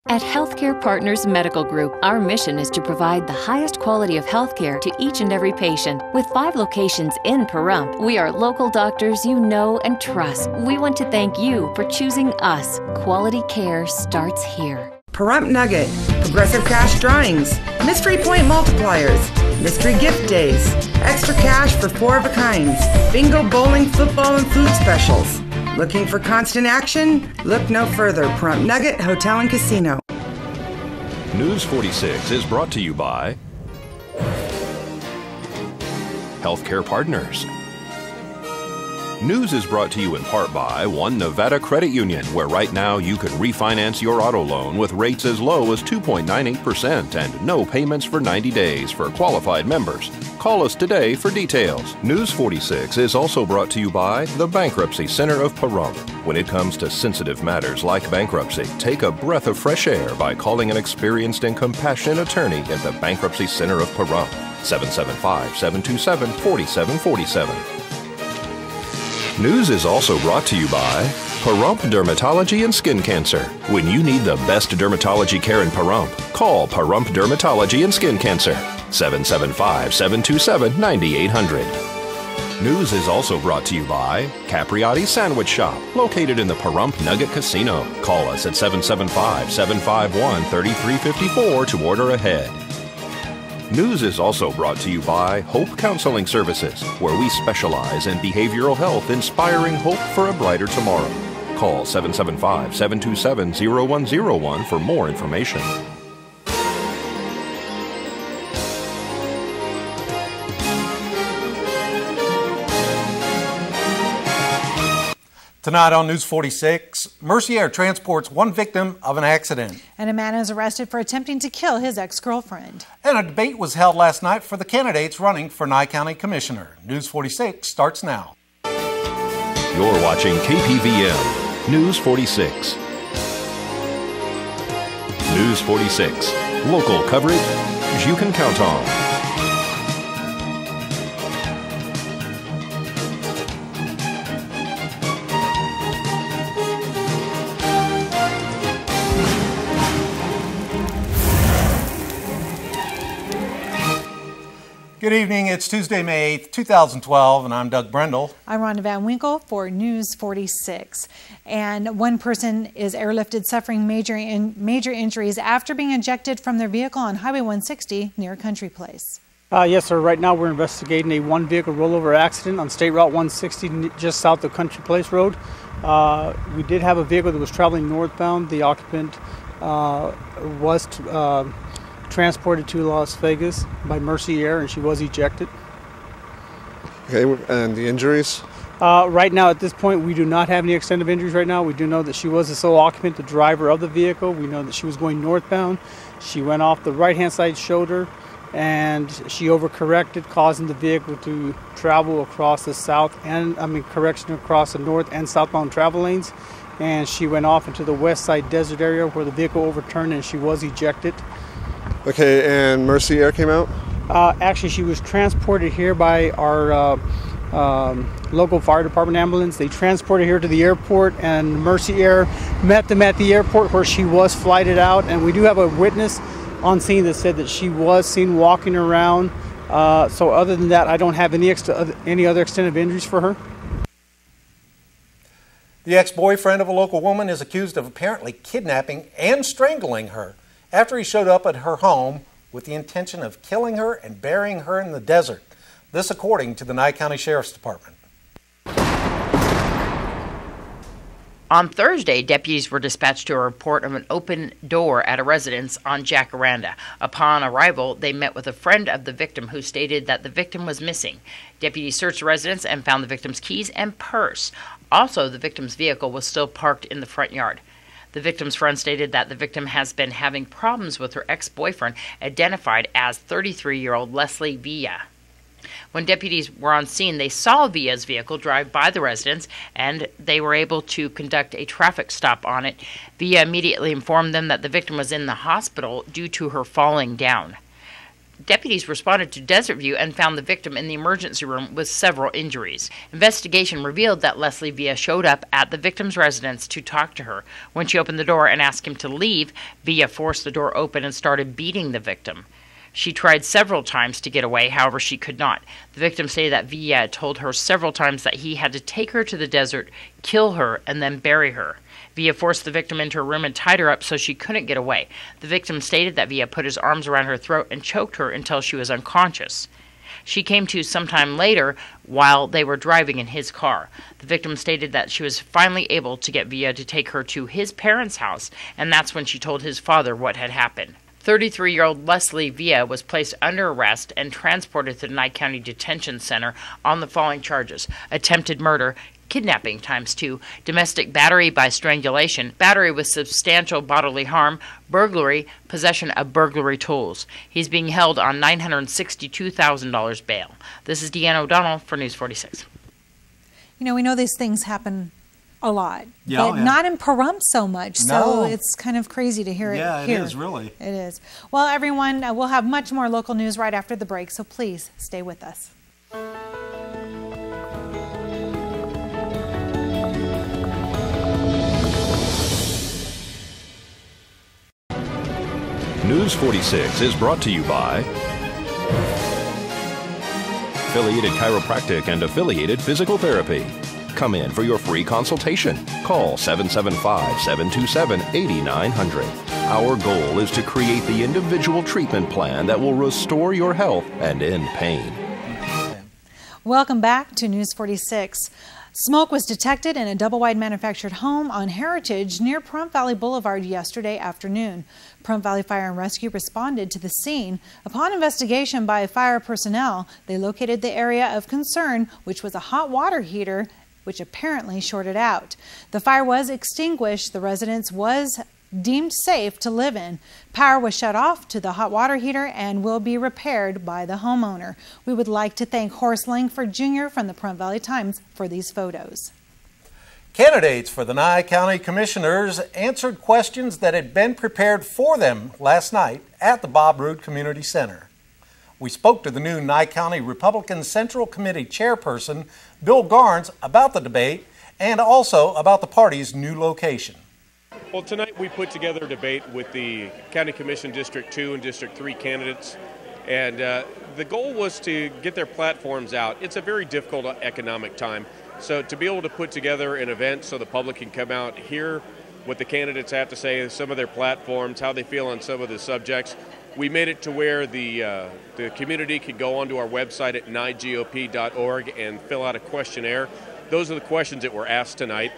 At Healthcare Partners Medical Group, our mission is to provide the highest quality of healthcare to each and every patient. With 5 locations in Pahrump, we are local doctors you know and trust. We want to thank you for choosing us. Quality care starts here. Pahrump Nugget, Progressive Cash Drawings, Mystery Point Multipliers, Mystery Gift Days, Extra Cash for 4 of a kinds, Bingo, Bowling, Football, and Food Specials. Looking for constant action? Look no further. Pahrump Nugget Hotel and Casino. News 46 is brought to you by Healthcare Partners. News is brought to you in part by One Nevada Credit Union, where right now you can refinance your auto loan with rates as low as 2.98% and no payments for 90 days for qualified members. Call us today for details. News 46 is also brought to you by the Bankruptcy Center of Pahrump. When it comes to sensitive matters like bankruptcy, take a breath of fresh air by calling an experienced and compassionate attorney at the Bankruptcy Center of Pahrump. 775-727-4747. News is also brought to you by Pahrump Dermatology and Skin Cancer. When you need the best dermatology care in Pahrump, call Pahrump Dermatology and Skin Cancer. 775-727-9800. News is also brought to you by Capriotti Sandwich Shop, located in the Pahrump Nugget Casino. Call us at 775-751-3354 to order ahead. News is also brought to you by Hope Counseling Services, where we specialize in behavioral health, inspiring hope for a brighter tomorrow. Call 775-727-0101 for more information. Tonight on News 46, Mercier transports 1 victim of an accident. And a man is arrested for attempting to kill his ex-girlfriend. And a debate was held last night for the candidates running for Nye County Commissioner. News 46 starts now. You're watching KPVM News 46. News 46, local coverage you can count on. Good evening. It's Tuesday, May 8th, 2012, and I'm Doug Brendel. I'm Rhonda Van Winkle for News 46. And one person is airlifted suffering major injuries after being ejected from their vehicle on Highway 160 near Country Place. Yes, sir. Right now we're investigating a 1-vehicle rollover accident on State Route 160 just south of Country Place Road. We did have a vehicle that was traveling northbound. The occupant was transported to Las Vegas by Mercier, and she was ejected. Okay, and the injuries? Right now, at this point, we do not have any extent of injuries right now. We do know that she was the sole occupant, the driver of the vehicle. We know that she was going northbound. She went off the right-hand side shoulder, and she overcorrected, causing the vehicle to travel across the across the north and southbound travel lanes. And she went off into the west side desert area where the vehicle overturned, and she was ejected. Okay, and Mercier came out? Actually, she was transported here by our local fire department ambulance. They transported her to the airport, and Mercier met them at the airport where she was flighted out. And we do have a witness on scene that said that she was seen walking around. So other than that, I don't have any other extent of injuries for her. The ex-boyfriend of a local woman is accused of apparently kidnapping and strangling her after he showed up at her home with the intention of killing her and burying her in the desert. This according to the Nye County Sheriff's Department. On Thursday, deputies were dispatched to a report of an open door at a residence on Jacaranda. Upon arrival, they met with a friend of the victim who stated that the victim was missing. Deputies searched the residence and found the victim's keys and purse. Also, the victim's vehicle was still parked in the front yard. The victim's friend stated that the victim has been having problems with her ex-boyfriend, identified as 33-year-old Leslie Villa. When deputies were on scene, they saw Villa's vehicle drive by the residence, and they were able to conduct a traffic stop on it. Villa immediately informed them that the victim was in the hospital due to her falling down. Deputies responded to Desert View and found the victim in the emergency room with several injuries. Investigation revealed that Leslie Villa showed up at the victim's residence to talk to her. When she opened the door and asked him to leave, Villa forced the door open and started beating the victim. She tried several times to get away, however she could not. The victim stated that Villa told her several times that he had to take her to the desert, kill her, and then bury her. Villa forced the victim into her room and tied her up so she couldn't get away. The victim stated that Villa put his arms around her throat and choked her until she was unconscious. She came to sometime later while they were driving in his car. The victim stated that she was finally able to get Villa to take her to his parents' house, and that's when she told his father what had happened. 33-year-old Leslie Villa was placed under arrest and transported to the Nye County Detention Center on the following charges: attempted murder, kidnapping ×2, domestic battery by strangulation, battery with substantial bodily harm, burglary, possession of burglary tools. He's being held on $962,000 bail. This is Deanna O'Donnell for News 46. You know, we know these things happen a lot, yeah, but not in Pahrump so much. So it's kind of crazy to hear it here. Yeah, it is, really. It is. Well, everyone, we'll have much more local news right after the break, so please stay with us. News 46 is brought to you by Affiliated Chiropractic and Affiliated Physical Therapy. Come in for your free consultation. Call 775-727-8900. Our goal is to create the individual treatment plan that will restore your health and end pain. Welcome back to News 46. Smoke was detected in a double-wide manufactured home on Heritage near Pahrump Valley Boulevard yesterday afternoon. Pahrump Valley Fire and Rescue responded to the scene. Upon investigation by fire personnel, they located the area of concern, which was a hot water heater, which apparently shorted out. The fire was extinguished. The residence was deemed safe to live in. Power was shut off to the hot water heater and will be repaired by the homeowner. We would like to thank Horace Langford Jr. from the Pahrump Valley Times for these photos. Candidates for the Nye County Commissioners answered questions that had been prepared for them last night at the Bob Roode Community Center. We spoke to the new Nye County Republican Central Committee Chairperson, Bill Garnes, about the debate and also about the party's new location. Well, tonight we put together a debate with the County Commission District 2 and District 3 candidates, and the goal was to get their platforms out. It's a very difficult economic time, so to be able to put together an event so the public can come out, hear what the candidates have to say, some of their platforms, how they feel on some of the subjects. We made it to where the community could go onto our website at nygop.org and fill out a questionnaire. Those are the questions that were asked tonight.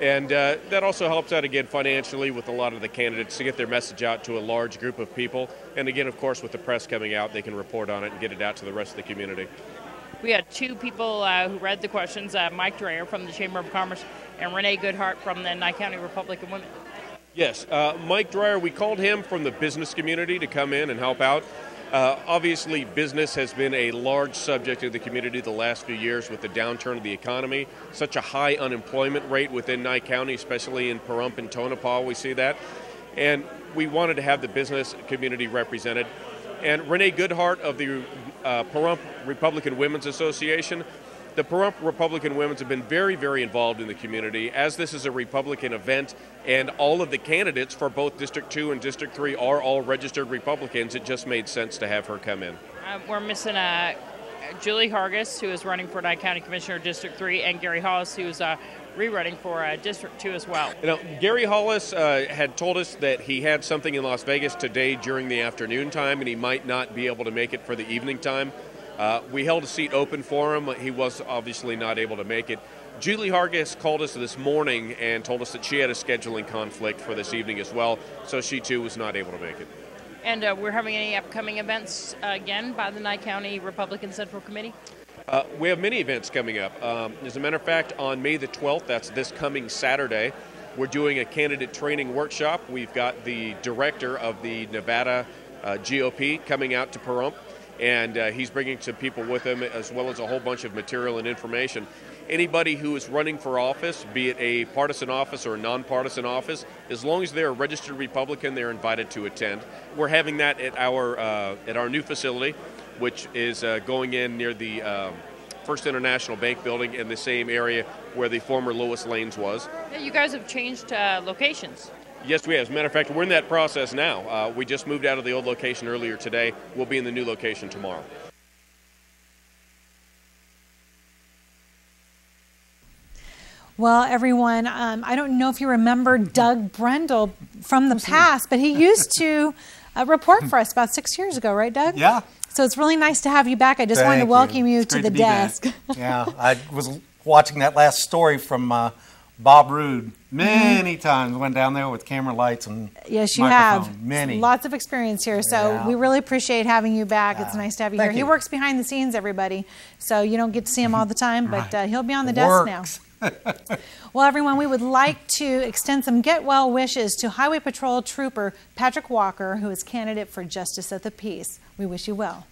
And that also helps out, again, financially with a lot of the candidates to get their message out to a large group of people. And again, of course, with the press coming out, they can report on it and get it out to the rest of the community. We had two people who read the questions, Mike Dreyer from the Chamber of Commerce and Renee Goodhart from the Nye County Republican Women. Yes, Mike Dreyer, we called him from the business community to come in and help out. Obviously, business has been a large subject of the community the last few years with the downturn of the economy. Such a high unemployment rate within Nye County, especially in Pahrump and Tonopah, we see that. And we wanted to have the business community represented. And Renee Goodhart of the Pahrump Republican Women's Association. The Pahrump Republican Women's have been very, very involved in the community, as this is a Republican event, and all of the candidates for both District 2 and District 3 are all registered Republicans. It just made sense to have her come in. We're missing Julie Hargis, who is running for Nye County Commissioner District 3, and Gary Hollis, who is rerunning for District 2 as well. You know, Gary Hollis had told us that he had something in Las Vegas today during the afternoon time, and he might not be able to make it for the evening time. We held a seat open for him. He was obviously not able to make it. Julie Hargis called us this morning and told us that she had a scheduling conflict for this evening as well, so she too was not able to make it. And we're having any upcoming events again by the Nye County Republican Central Committee? We have many events coming up. As a matter of fact, on May the 12th, that's this coming Saturday, we're doing a candidate training workshop. We've got the director of the Nevada GOP coming out to Pahrump, and he's bringing some people with him as well as a whole bunch of material and information. anybody who is running for office, be it a partisan office or a nonpartisan office, as long as they're a registered Republican, they're invited to attend. We're having that at our new facility, which is going in near the First International Bank building in the same area where the former Lois Lanes was. Yeah, you guys have changed locations. Yes, we have. As a matter of fact, we're in that process now. We just moved out of the old location earlier today. We'll be in the new location tomorrow. Well, everyone, I don't know if you remember Doug Brendel from the past, but he used to report for us about 6 years ago, right, Doug? Yeah. So it's really nice to have you back. I just wanted to welcome you to the desk. Yeah, I was watching that last story from Bob Roode many times. Went down there with camera lights and yes, you microphone. have. Many. Lots of experience here. So we really appreciate having you back. It's nice to have you here. He works behind the scenes, everybody. So you don't get to see him all the time, but he'll be on the desk now. Well, everyone, we would like to extend some get well wishes to Highway Patrol Trooper Patrick Walker, who is candidate for Justice of the Peace. We wish you well.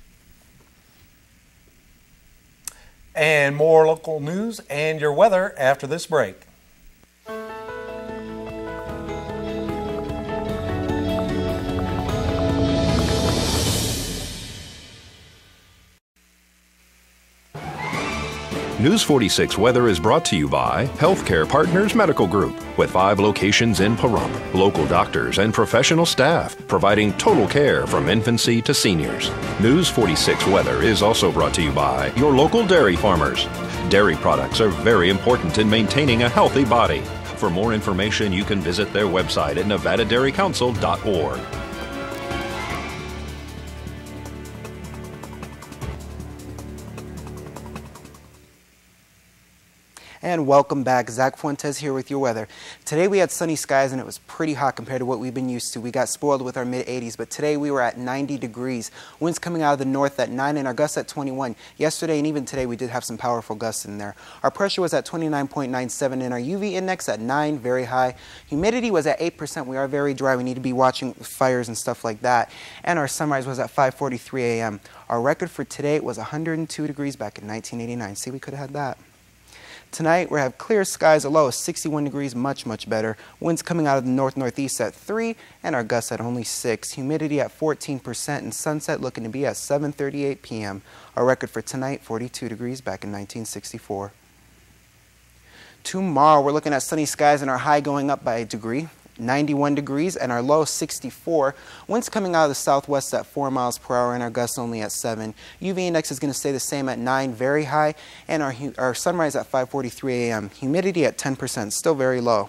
And more local news and your weather after this break. News 46 Weather is brought to you by Healthcare Partners Medical Group, with 5 locations in Pahrump, local doctors and professional staff providing total care from infancy to seniors. News 46 Weather is also brought to you by your local dairy farmers. Dairy products are very important in maintaining a healthy body. For more information, you can visit their website at nevadadairycouncil.org. And welcome back. Zach Fuentes here with your weather. Today we had sunny skies and it was pretty hot compared to what we've been used to. We got spoiled with our mid-80s, but today we were at 90 degrees. Winds coming out of the north at 9 and our gusts at 21. Yesterday and even today we did have some powerful gusts in there. Our pressure was at 29.97 and our UV index at 9, very high. Humidity was at 8%. We are very dry. We need to be watching fires and stuff like that. And our sunrise was at 5:43 a.m. Our record for today was 102 degrees back in 1989. See, we could have had that. Tonight, we have clear skies, a low of 61 degrees, much, much better. Winds coming out of the north-northeast at 3, and our gusts at only 6. Humidity at 14%, and sunset looking to be at 7:38 p.m. Our record for tonight, 42 degrees back in 1964. Tomorrow, we're looking at sunny skies, and our high going up by a degree. 91 degrees and our low 64. Winds coming out of the southwest at 4 miles per hour and our gusts only at 7. UV index is going to stay the same at 9, very high, and our sunrise at 5:43 a.m. Humidity at 10%, still very low.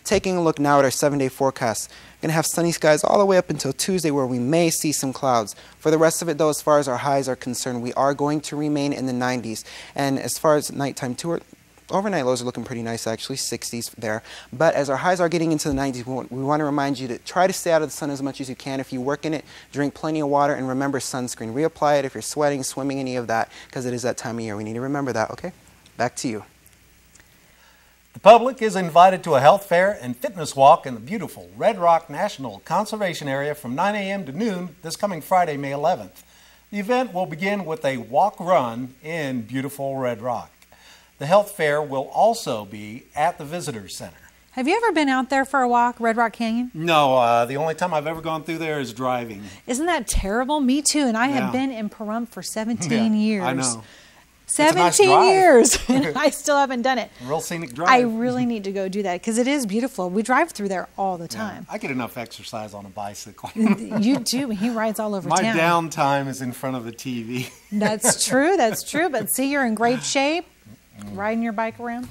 Taking a look now at our 7-day forecast. Going to have sunny skies all the way up until Tuesday where we may see some clouds. For the rest of it though, as far as our highs are concerned, we are going to remain in the 90s. And as far as nighttime overnight lows are looking pretty nice actually, 60s there. But as our highs are getting into the 90s, we want to remind you to try to stay out of the sun as much as you can. If you work in it, drink plenty of water and remember sunscreen. Reapply it if you're sweating, swimming, any of that, because it is that time of year. We need to remember that, okay? Back to you. The public is invited to a health fair and fitness walk in the beautiful Red Rock National Conservation Area from 9 a.m. to noon this coming Friday, May 11th. The event will begin with a walk-run in beautiful Red Rock. The health fair will also be at the Visitor Center. Have you ever been out there for a walk, Red Rock Canyon? No, the only time I've ever gone through there is driving. Isn't that terrible? Me too, and I have been in Pahrump for 17 years. I know. 17 years, and I still haven't done it. Real scenic drive. I really need to go do that because it is beautiful. We drive through there all the time. I get enough exercise on a bicycle. You do. He rides all over town. My downtime is in front of the TV. That's true. That's true. But see, you're in great shape. Riding your bike around.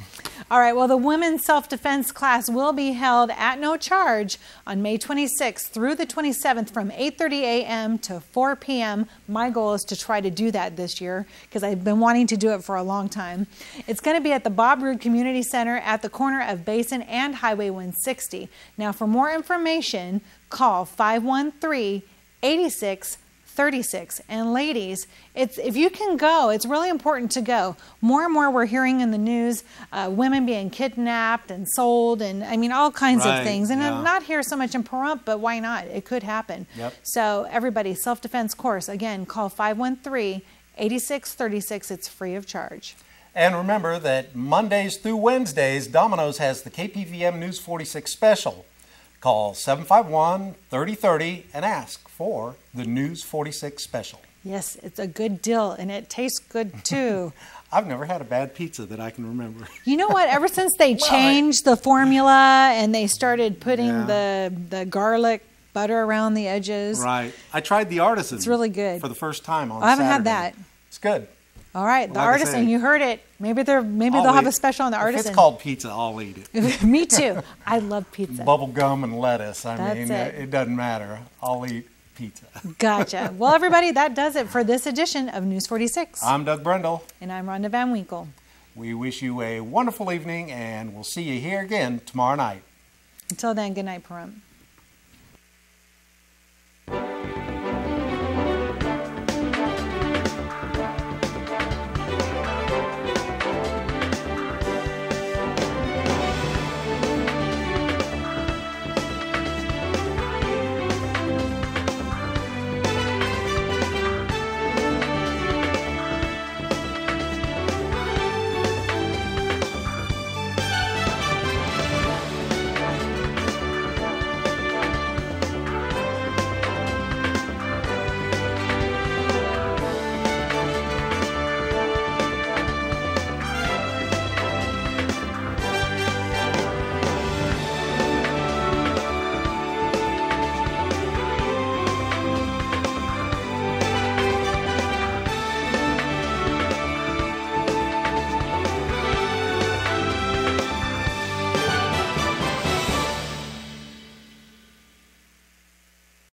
All right, well, the women's self-defense class will be held at no charge on May 26th through the 27th from 8:30 a.m. to 4 p.m. My goal is to try to do that this year because I've been wanting to do it for a long time. It's going to be at the Bob Roode Community Center at the corner of Basin and Highway 160. Now, for more information, call 513-8636. And ladies, if you can go, it's really important to go. More and more we're hearing in the news women being kidnapped and sold and I mean all kinds of things. And I'm not here so much in Pahrump, but why not? It could happen. Yep. So everybody, self-defense course, again, call 513-8636. It's free of charge. And remember that Mondays through Wednesdays, Domino's has the KPVM News 46 special. Call 751-3030 and ask for the News 46 special. Yes, it's a good deal, and it tastes good too. I've never had a bad pizza that I can remember. You know what? Ever since they changed the formula and they started putting the garlic butter around the edges. Right. I tried the Artisan. It's really good. For the first time on I haven't Saturday. had that. It's good. All right, the Like Artisan, you heard it. Maybe they'll have a special on the Artisan. If it's called pizza, I'll eat it. Me too. I love pizza. Bubble gum and lettuce. I mean, it. It doesn't matter. I'll eat pizza. Gotcha. Well, everybody, that does it for this edition of News 46. I'm Doug Brendel. And I'm Rhonda Van Winkle. We wish you a wonderful evening, and we'll see you here again tomorrow night. Until then, good night, Pahrump.